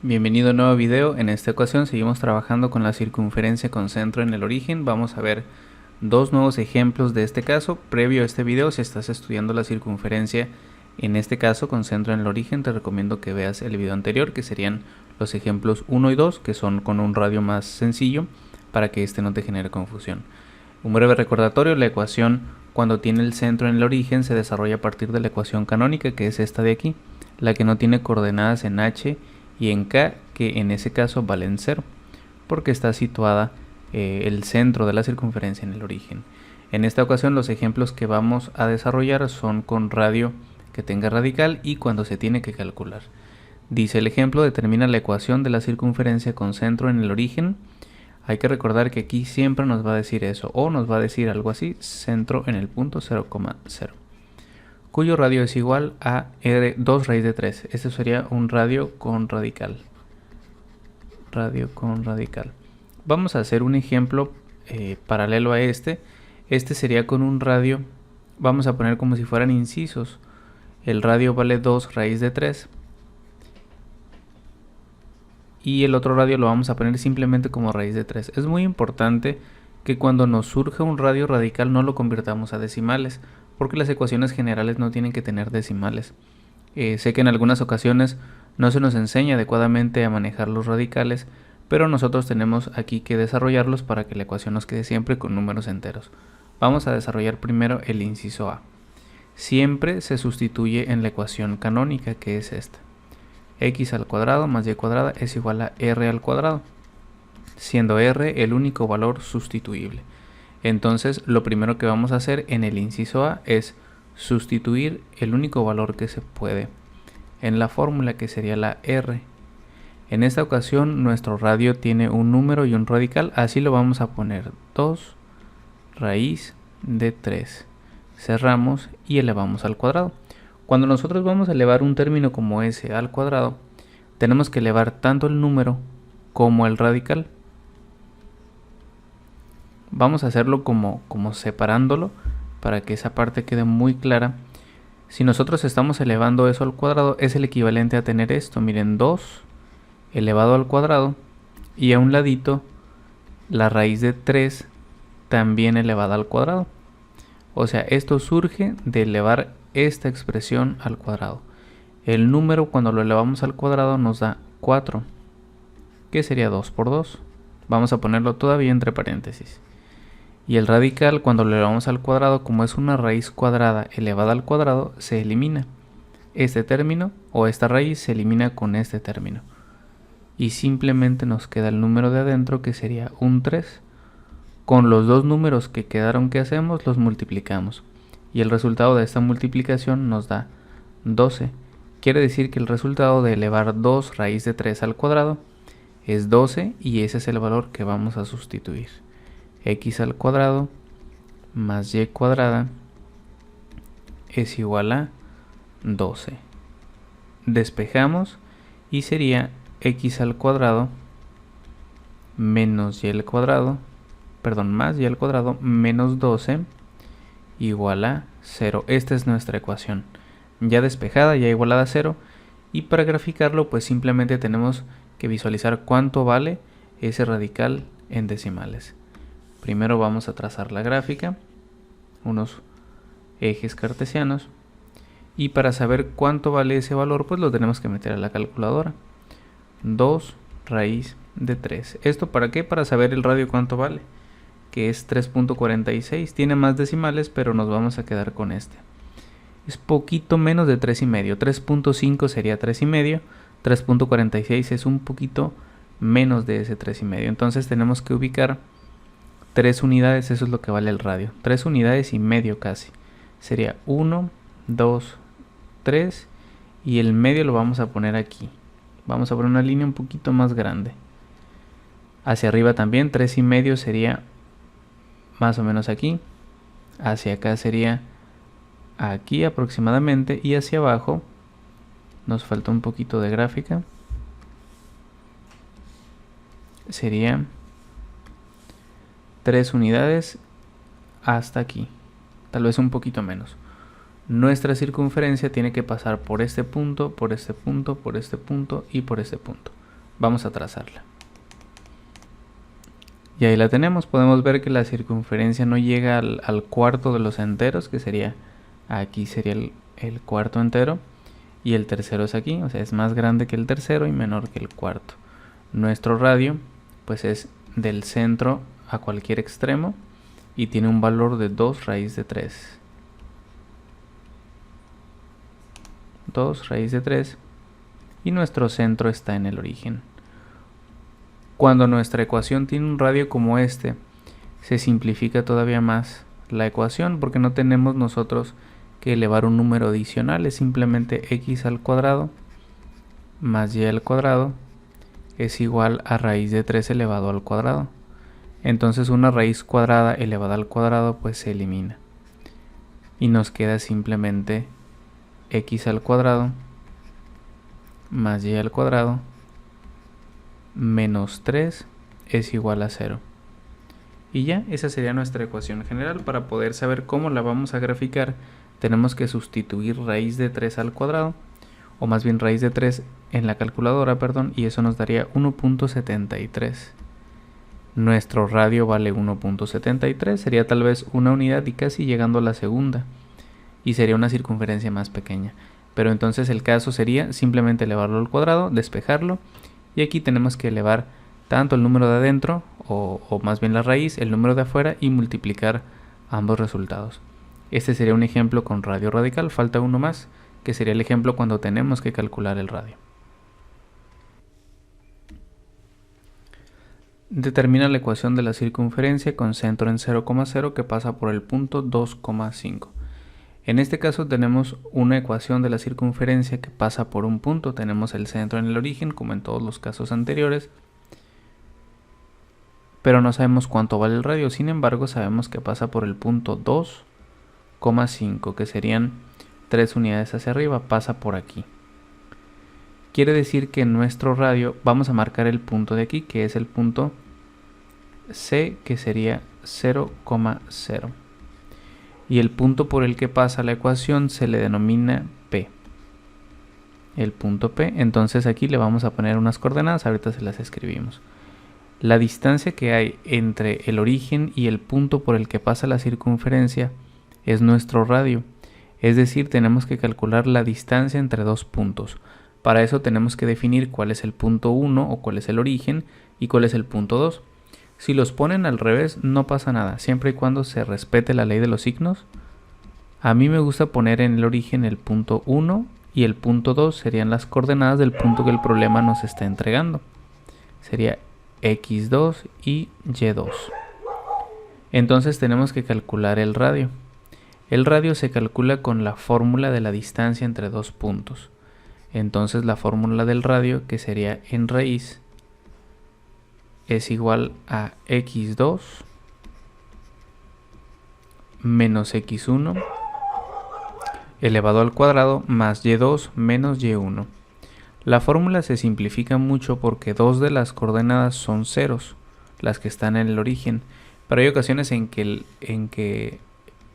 Bienvenido a un nuevo video. En esta ocasión seguimos trabajando con la circunferencia con centro en el origen. Vamos a ver dos nuevos ejemplos de este caso. Previo a este video, si estás estudiando la circunferencia en este caso con centro en el origen, te recomiendo que veas el video anterior, que serían los ejemplos 1 y 2, que son con un radio más sencillo, para que este no te genere confusión. Un breve recordatorio: la ecuación cuando tiene el centro en el origen se desarrolla a partir de la ecuación canónica, que es esta de aquí, la que no tiene coordenadas en h y en k, que en ese caso valen 0, porque está situada el centro de la circunferencia en el origen. En esta ocasión los ejemplos que vamos a desarrollar son con radio que tenga radical y cuando se tiene que calcular. Dice el ejemplo: determina la ecuación de la circunferencia con centro en el origen. Hay que recordar que aquí siempre nos va a decir eso, o nos va a decir algo así: centro en el punto 0,0, cuyo radio es igual a 2 raíz de 3. Este sería un radio con radical. Radio con radical. Vamos a hacer un ejemplo paralelo a este. Este sería con un radio, vamos a poner como si fueran incisos. El radio vale 2 raíz de 3. Y el otro radio lo vamos a poner simplemente como raíz de 3. Es muy importante que cuando nos surja un radio radical no lo convirtamos a decimales, porque las ecuaciones generales no tienen que tener decimales. Sé que en algunas ocasiones no se nos enseña adecuadamente a manejar los radicales, pero nosotros tenemos aquí que desarrollarlos para que la ecuación nos quede siempre con números enteros. Vamos a desarrollar primero el inciso A. Siempre se sustituye en la ecuación canónica, que es esta: x al cuadrado más y cuadrada es igual a r al cuadrado, siendo r el único valor sustituible. Entonces lo primero que vamos a hacer en el inciso A es sustituir el único valor que se puede en la fórmula, que sería la r. En esta ocasión nuestro radio tiene un número y un radical, así lo vamos a poner: 2 raíz de 3. Cerramos y elevamos al cuadrado. Cuando nosotros vamos a elevar un término como ese al cuadrado, tenemos que elevar tanto el número como el radical. Vamos a hacerlo como separándolo para que esa parte quede muy clara. Si nosotros estamos elevando eso al cuadrado, es el equivalente a tener esto. Miren, 2 elevado al cuadrado y a un ladito la raíz de 3 también elevada al cuadrado. O sea, esto surge de elevar esta expresión al cuadrado. El número cuando lo elevamos al cuadrado nos da 4, que sería 2 por 2. Vamos a ponerlo todavía entre paréntesis. Y el radical cuando lo elevamos al cuadrado, como es una raíz cuadrada elevada al cuadrado, se elimina. Este término o esta raíz se elimina con este término. Y simplemente nos queda el número de adentro, que sería un 3. Con los dos números que quedaron, ¿qué hacemos? Los multiplicamos. Y el resultado de esta multiplicación nos da 12. Quiere decir que el resultado de elevar 2 raíz de 3 al cuadrado es 12 y ese es el valor que vamos a sustituir. X al cuadrado más y cuadrada es igual a 12. Despejamos y sería x al cuadrado menos y al cuadrado, más y al cuadrado menos 12 igual a 0. Esta es nuestra ecuación ya despejada, ya igualada a 0. Y para graficarlo, pues simplemente tenemos que visualizar cuánto vale ese radical en decimales. Primero vamos a trazar la gráfica, unos ejes cartesianos, y para saber cuánto vale ese valor, pues lo tenemos que meter a la calculadora. 2 raíz de 3. ¿Esto para qué? Para saber el radio cuánto vale, que es 3.46. Tiene más decimales, pero nos vamos a quedar con este. Es poquito menos de 3,5. 3.5 sería 3,5. 3.46 es un poquito menos de ese 3,5. Entonces tenemos que ubicar 3 unidades, eso es lo que vale el radio. 3 unidades y medio casi. Sería 1, 2, 3 y el medio lo vamos a poner aquí. Vamos a poner una línea un poquito más grande. Hacia arriba también 3,5 sería más o menos aquí. Hacia acá sería aquí aproximadamente y hacia abajo nos falta un poquito de gráfica. Sería 3 unidades hasta aquí, tal vez un poquito menos. Nuestra circunferencia tiene que pasar por este punto, por este punto, por este punto y por este punto. Vamos a trazarla. Y ahí la tenemos. Podemos ver que la circunferencia no llega al cuarto de los enteros, que sería, aquí sería el cuarto entero. Y el tercero es aquí, o sea, es más grande que el tercero y menor que el cuarto. Nuestro radio, pues es del centro a cualquier extremo y tiene un valor de 2 raíz de 3. 2 raíz de 3 y nuestro centro está en el origen. Cuando nuestra ecuación tiene un radio como este, se simplifica todavía más la ecuación porque no tenemos nosotros que elevar un número adicional, es simplemente x al cuadrado más y al cuadrado es igual a raíz de 3 elevado al cuadrado. Entonces una raíz cuadrada elevada al cuadrado pues se elimina y nos queda simplemente x al cuadrado más y al cuadrado menos 3 es igual a 0. Y ya, esa sería nuestra ecuación general. Para poder saber cómo la vamos a graficar, tenemos que sustituir raíz de 3 al cuadrado, o más bien raíz de 3 en la calculadora, perdón, y eso nos daría 1.73. Nuestro radio vale 1.73, sería tal vez una unidad y casi llegando a la segunda, y sería una circunferencia más pequeña. Pero entonces el caso sería simplemente elevarlo al cuadrado, despejarlo, y aquí tenemos que elevar tanto el número de adentro, o más bien la raíz, el número de afuera, y multiplicar ambos resultados. Este sería un ejemplo con radio radical. Falta uno más, que sería el ejemplo cuando tenemos que calcular el radio. Determina la ecuación de la circunferencia con centro en 0,0 que pasa por el punto 2,5. En este caso tenemos una ecuación de la circunferencia que pasa por un punto. Tenemos el centro en el origen, como en todos los casos anteriores, pero no sabemos cuánto vale el radio. Sin embargo, sabemos que pasa por el punto 2,5, que serían 3 unidades hacia arriba, pasa por aquí. Quiere decir que en nuestro radio vamos a marcar el punto de aquí, que es el punto C, que sería 0,0. Y el punto por el que pasa la ecuación se le denomina P. El punto P. Entonces aquí le vamos a poner unas coordenadas, ahorita se las escribimos. La distancia que hay entre el origen y el punto por el que pasa la circunferencia es nuestro radio. Es decir, tenemos que calcular la distancia entre dos puntos. Para eso tenemos que definir cuál es el punto 1 o cuál es el origen y cuál es el punto 2. Si los ponen al revés no pasa nada, siempre y cuando se respete la ley de los signos. A mí me gusta poner en el origen el punto 1 y el punto 2 serían las coordenadas del punto que el problema nos está entregando. Sería x2 y y2. Entonces tenemos que calcular el radio. El radio se calcula con la fórmula de la distancia entre dos puntos. Entonces la fórmula del radio, que sería en raíz, es igual a x2 menos x1 elevado al cuadrado más y2 menos y1. La fórmula se simplifica mucho porque dos de las coordenadas son ceros, las que están en el origen, pero hay ocasiones en que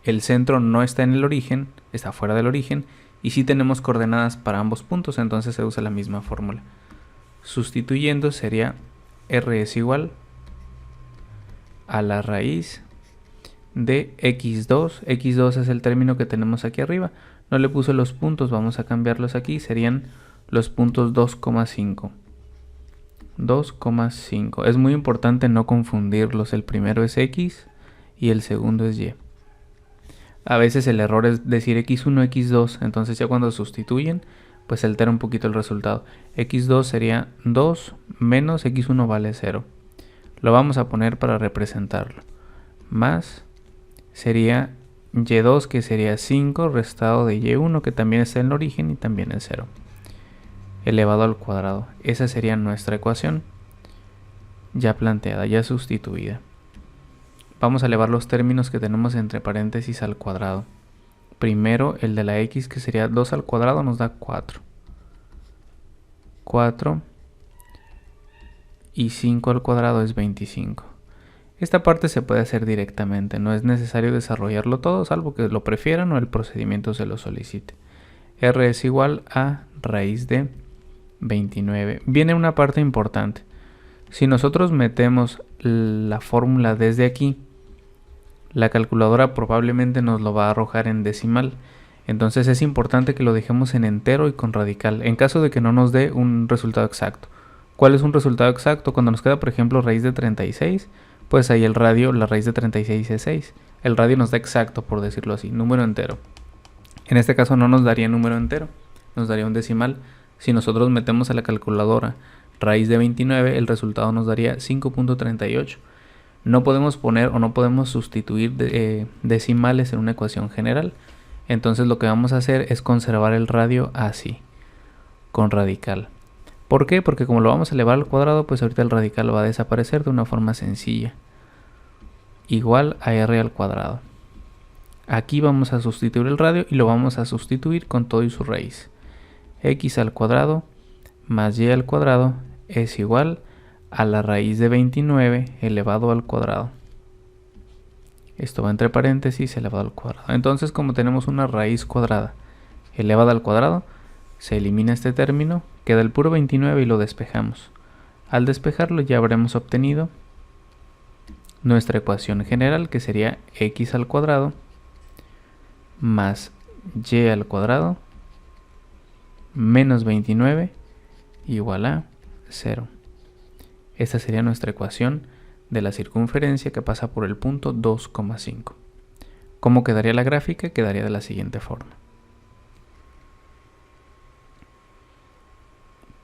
el centro no está en el origen, está fuera del origen, y sí tenemos coordenadas para ambos puntos, entonces se usa la misma fórmula. Sustituyendo sería R es igual a la raíz de x2. x2 es el término que tenemos aquí arriba. No le puse los puntos, vamos a cambiarlos aquí. Serían los puntos 2,5. 2,5. Es muy importante no confundirlos. El primero es x y el segundo es y. A veces el error es decir x1, x2. Entonces ya cuando sustituyen, pues se altera un poquito el resultado. x2 sería 2 menos x1 vale 0. Lo vamos a poner para representarlo. Más sería y2, que sería 5 restado de y1, que también está en el origen y también es 0. Elevado al cuadrado. Esa sería nuestra ecuación ya planteada, ya sustituida. Vamos a elevar los términos que tenemos entre paréntesis al cuadrado. Primero el de la x, que sería 2 al cuadrado, nos da 4. 4 y 5 al cuadrado es 25. Esta parte se puede hacer directamente, no es necesario desarrollarlo todo, salvo que lo prefieran o el procedimiento se lo solicite. R es igual a raíz de 29. Viene una parte importante. Si nosotros metemos la fórmula desde aquí, la calculadora probablemente nos lo va a arrojar en decimal. Entonces es importante que lo dejemos en entero y con radical, en caso de que no nos dé un resultado exacto. ¿Cuál es un resultado exacto? Cuando nos queda, por ejemplo, raíz de 36, pues ahí el radio, la raíz de 36 es 6. El radio nos da exacto, por decirlo así, número entero. En este caso no nos daría número entero, nos daría un decimal. Si nosotros metemos a la calculadora raíz de 29, el resultado nos daría 5.38. No podemos poner o no podemos sustituir decimales en una ecuación general. Entonces lo que vamos a hacer es conservar el radio así, con radical. ¿Por qué? Porque como lo vamos a elevar al cuadrado, pues ahorita el radical va a desaparecer de una forma sencilla. Igual a r al cuadrado. Aquí vamos a sustituir el radio y lo vamos a sustituir con todo y su raíz. X al cuadrado más y al cuadrado es igual a la raíz de 29 elevado al cuadrado. Esto va entre paréntesis elevado al cuadrado. Entonces, como tenemos una raíz cuadrada elevada al cuadrado, se elimina este término, queda el puro 29 y lo despejamos. Al despejarlo ya habremos obtenido nuestra ecuación general, que sería x al cuadrado más y al cuadrado menos 29 igual a 0. Esta sería nuestra ecuación de la circunferencia que pasa por el punto 2,5. ¿Cómo quedaría la gráfica? Quedaría de la siguiente forma.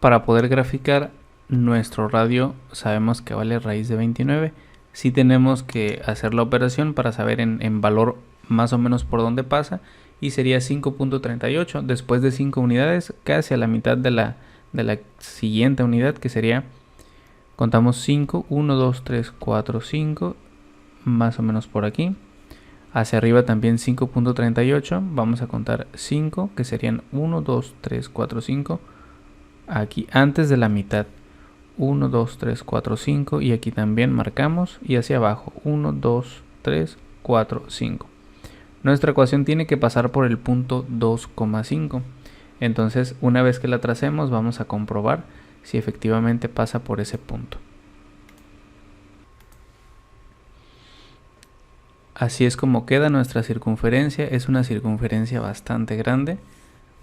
Para poder graficar nuestro radio, sabemos que vale raíz de 29. Sí tenemos que hacer la operación para saber en valor más o menos por dónde pasa, y sería 5.38. Después de 5 unidades, casi a la mitad de la siguiente unidad, que sería, contamos 5, 1, 2, 3, 4, 5, más o menos por aquí. Hacia arriba también 5.38, vamos a contar 5, que serían 1, 2, 3, 4, 5. Aquí antes de la mitad, 1, 2, 3, 4, 5, y aquí también marcamos, y hacia abajo, 1, 2, 3, 4, 5. Nuestra ecuación tiene que pasar por el punto 2,5. Entonces, una vez que la tracemos, vamos a comprobar si efectivamente pasa por ese punto. Así es como queda nuestra circunferencia. Es una circunferencia bastante grande,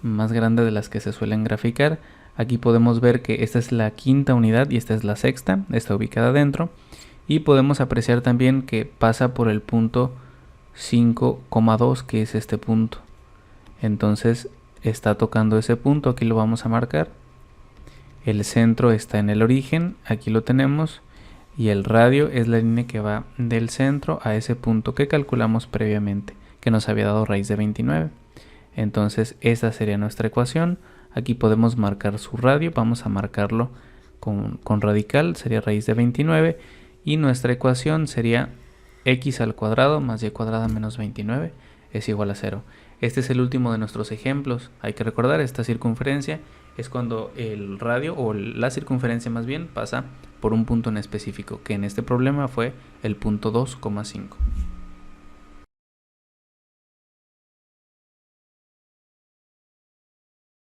más grande de las que se suelen graficar. Aquí podemos ver que esta es la quinta unidad y esta es la sexta, está ubicada dentro. Y podemos apreciar también que pasa por el punto 5,2, que es este punto. Entonces está tocando ese punto, aquí lo vamos a marcar. El centro está en el origen, aquí lo tenemos, y el radio es la línea que va del centro a ese punto que calculamos previamente, que nos había dado raíz de 29. Entonces esta sería nuestra ecuación. Aquí podemos marcar su radio, vamos a marcarlo con radical, sería raíz de 29, y nuestra ecuación sería x al cuadrado más y cuadrada menos 29 es igual a 0. Este es el último de nuestros ejemplos. Hay que recordar, esta circunferencia es cuando el radio, o la circunferencia más bien, pasa por un punto en específico, que en este problema fue el punto 2,5.